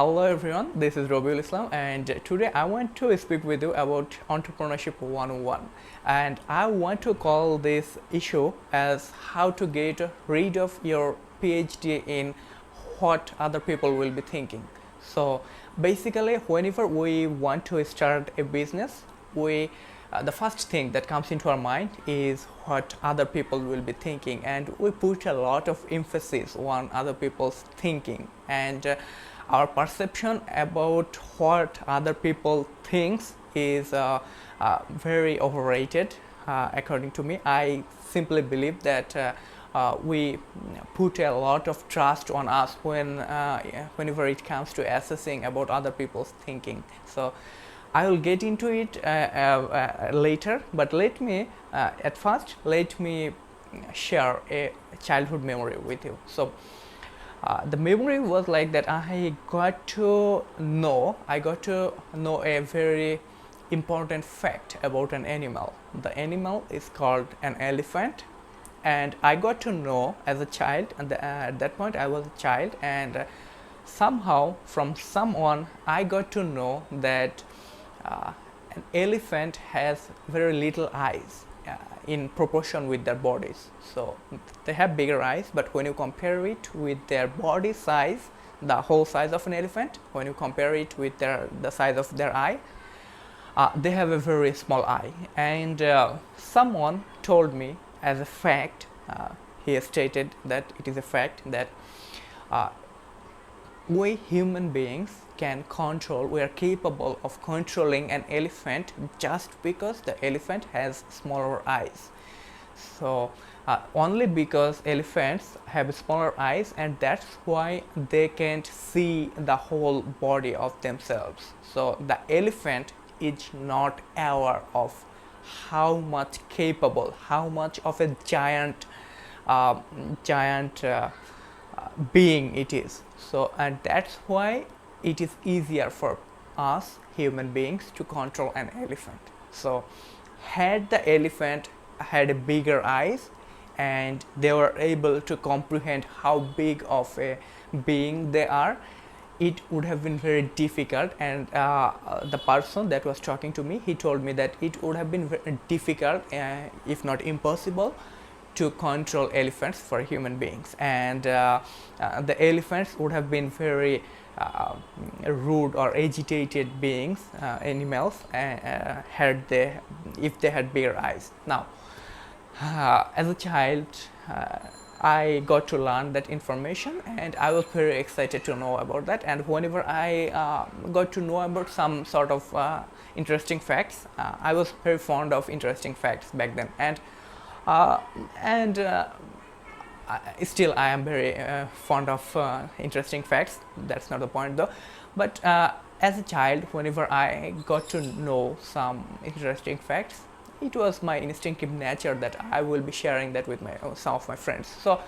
Hello everyone, this is Robiul Islam, and today I want to speak with you about Entrepreneurship 101. And I want to call this issue as how to get rid of your PhD in what other people will be thinking. So basically, whenever we want to start a business, the first thing that comes into our mind is what other people will be thinking, and we put a lot of emphasis on other people's thinking, and our perception about what other people thinks is very overrated. According to me, I simply believe that we put a lot of trust on us whenever it comes to assessing about other people's thinking. So I will get into it later, but at first let me share a childhood memory with you. So the memory was like that I got to know a very important fact about an animal. The animal is called an elephant, and I got to know as a child, and at that point I was a child, and somehow from someone I got to know that an elephant has very little eyes in proportion with their bodies. So they have bigger eyes, but when you compare it with their body size, the whole size of an elephant, when you compare it with the size of their eye, they have a very small eye. And someone told me as a fact, he stated that it is a fact that we human beings we are capable of controlling an elephant just because the elephant has smaller eyes. So only because elephants have smaller eyes, and that's why they can't see the whole body of themselves. So the elephant is not aware of how much of a giant being it is. So, and that's why it is easier for us human beings to control an elephant. So had the elephant had bigger eyes and they were able to comprehend how big of a being they are, it would have been very difficult. And the person that was talking to me, he told me that it would have been very difficult, if not impossible, to control elephants for human beings. And the elephants would have been very rude or agitated beings, animals, if they had bigger eyes. Now, as a child, I got to learn that information, and I was very excited to know about that. And whenever I got to know about some sort of interesting facts, I was very fond of interesting facts back then. And still I am very fond of interesting facts. That's not the point though. But as a child, whenever I got to know some interesting facts, it was my instinctive nature that I will be sharing that with some of my friends. So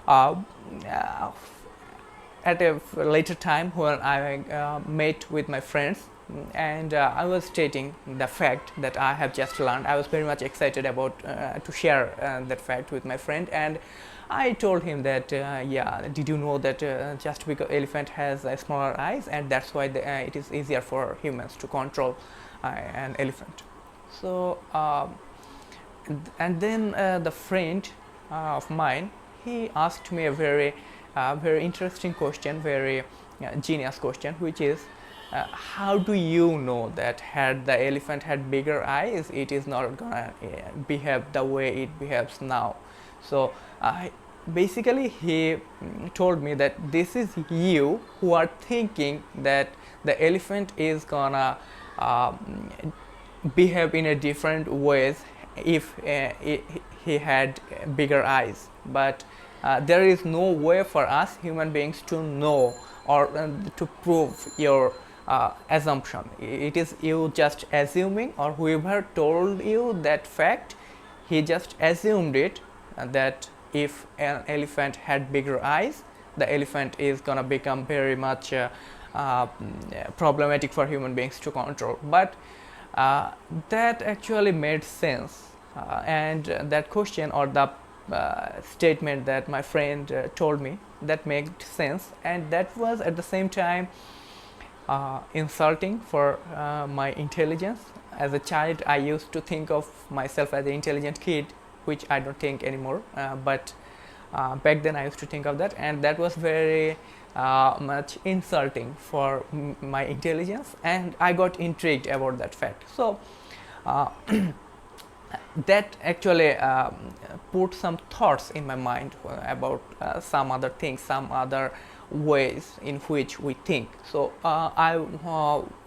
at a later time, when I met with my friends, and I was stating the fact that I have just learned, I was very much excited about to share that fact with my friend. And I told him that yeah, did you know that just because elephant has smaller eyes, and that's why it is easier for humans to control an elephant. So and then the friend of mine, he asked me a very interesting question, very genius question, which is how do you know that had the elephant had bigger eyes, it is not gonna behave the way it behaves now? So basically he told me that this is you who are thinking that the elephant is gonna behave in a different ways if he had bigger eyes. But there is no way for us human beings to know or to prove your assumption. It is you just assuming, or whoever told you that fact, he just assumed it, that if an elephant had bigger eyes, the elephant is gonna become very much problematic for human beings to control. But that actually made sense, and that question or the statement that my friend told me, that made sense, and that was at the same time insulting for my intelligence. As a child, I used to think of myself as an intelligent kid, which I don't think anymore. But back then, I used to think of that, and that was very much insulting for my intelligence, and I got intrigued about that fact. So that actually put some thoughts in my mind about some other things, some other ways in which we think. So I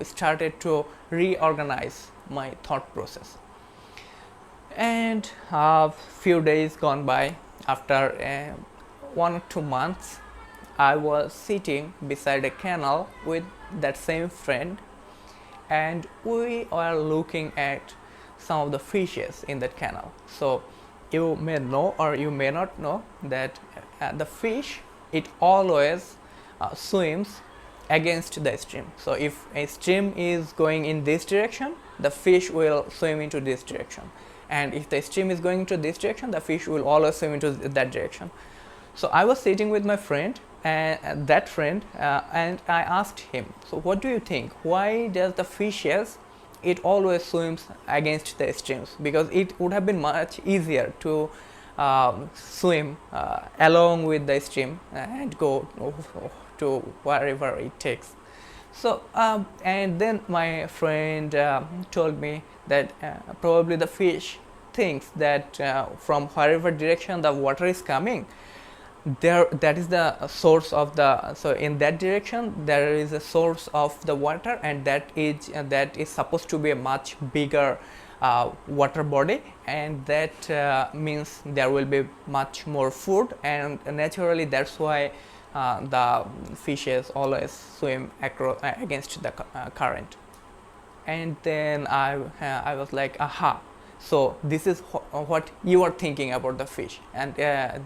started to reorganize my thought process. And a few days gone by, after 1 or 2 months, I was sitting beside a canal with that same friend, and we were looking at some of the fishes in that canal. So you may know or you may not know that the fish, it always swims against the stream. So if a stream is going in this direction, the fish will swim into this direction, and if the stream is going into this direction, the fish will always swim into that direction. So I was sitting with my friend, and that friend, and I asked him, so what do you think, why does the fishes, it always swims against the streams? Because it would have been much easier to swim along with the stream and go to wherever it takes. So and then my friend told me that probably the fish thinks that from wherever direction the water is coming, there, that is the source of the, so in that direction there is a source of the water, and that is supposed to be a much bigger water body, and that means there will be much more food, and naturally that's why the fishes always swim against the current. And then I was like, aha, so this is what you are thinking about the fish, and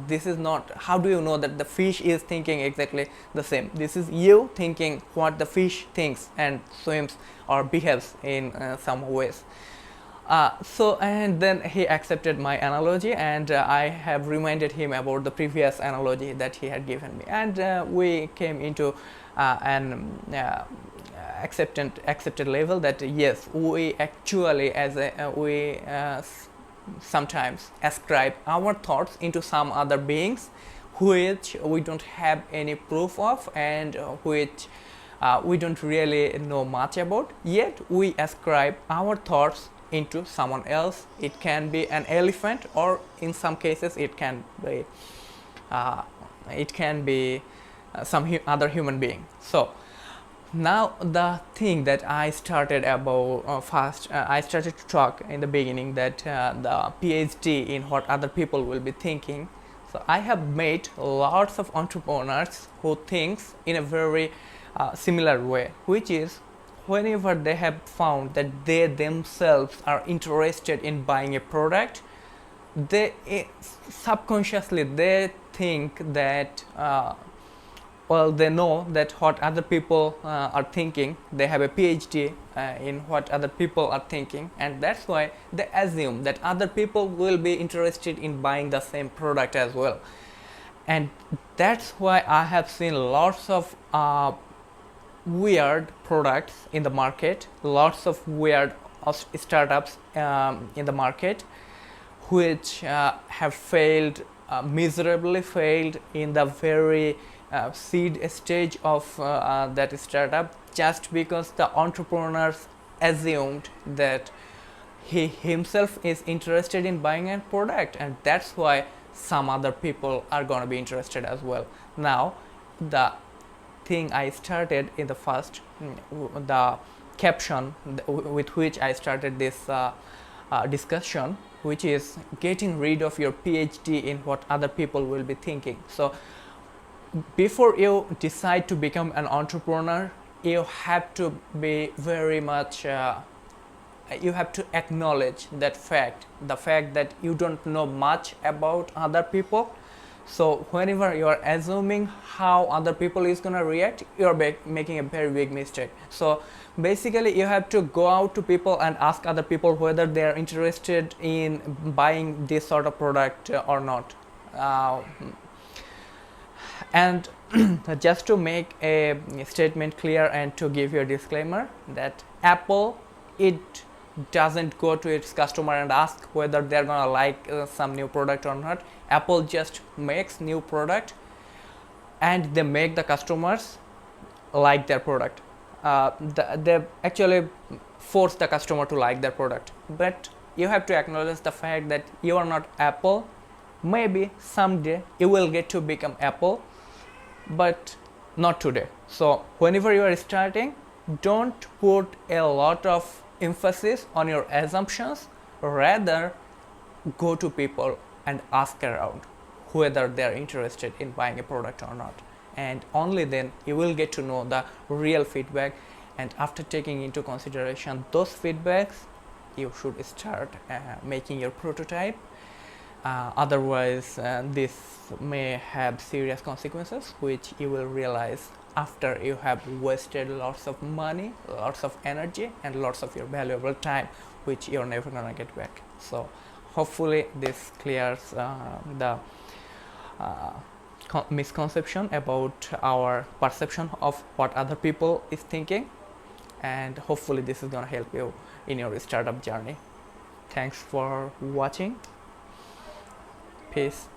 this is not, how do you know that the fish is thinking exactly the same? This is you thinking what the fish thinks and swims or behaves in some ways. So and then he accepted my analogy, and I have reminded him about the previous analogy that he had given me, and we came into an accepted level that yes, we actually sometimes ascribe our thoughts into some other beings which we don't have any proof of, and which we don't really know much about, yet we ascribe our thoughts into someone else. It can be an elephant, or in some cases it can be some other human being. So now the thing that I started about I started to talk in the beginning, that the PhD in what other people will be thinking. So I have met lots of entrepreneurs who thinks in a very similar way, which is whenever they have found that they themselves are interested in buying a product, they subconsciously they think that well, they know that what other people are thinking, they have a PhD in what other people are thinking, and that's why they assume that other people will be interested in buying the same product as well. And that's why I have seen lots of weird products in the market, lots of weird startups in the market, which have failed, miserably failed in the very seed stage of that startup, just because the entrepreneurs assumed that he himself is interested in buying a product, and that's why some other people are going to be interested as well. Now the thing I started in the first, the caption with which I started this discussion, which is getting rid of your PhD in what other people will be thinking. So before you decide to become an entrepreneur, you have to be very much you have to acknowledge that fact, the fact that you don't know much about other people. So whenever you are assuming how other people is going to react, you are making a very big mistake. So basically you have to go out to people and ask other people whether they are interested in buying this sort of product or not. And just to make a statement clear and to give you a disclaimer that Apple, it doesn't go to its customer and ask whether they're gonna like some new product or not. Apple just makes new product and they make the customers like their product. They actually force the customer to like their product, but you have to acknowledge the fact that you are not Apple. Maybe someday you will get to become Apple, but not today. So whenever you are starting, don't put a lot of emphasis on your assumptions, rather go to people and ask around whether they are interested in buying a product or not, and only then you will get to know the real feedback, and after taking into consideration those feedbacks, you should start making your prototype. Otherwise this may have serious consequences which you will realize after you have wasted lots of money, lots of energy, and lots of your valuable time, which you're never gonna get back. So hopefully this clears the misconception about our perception of what other people is thinking, and hopefully this is gonna help you in your startup journey. Thanks for watching. Peace.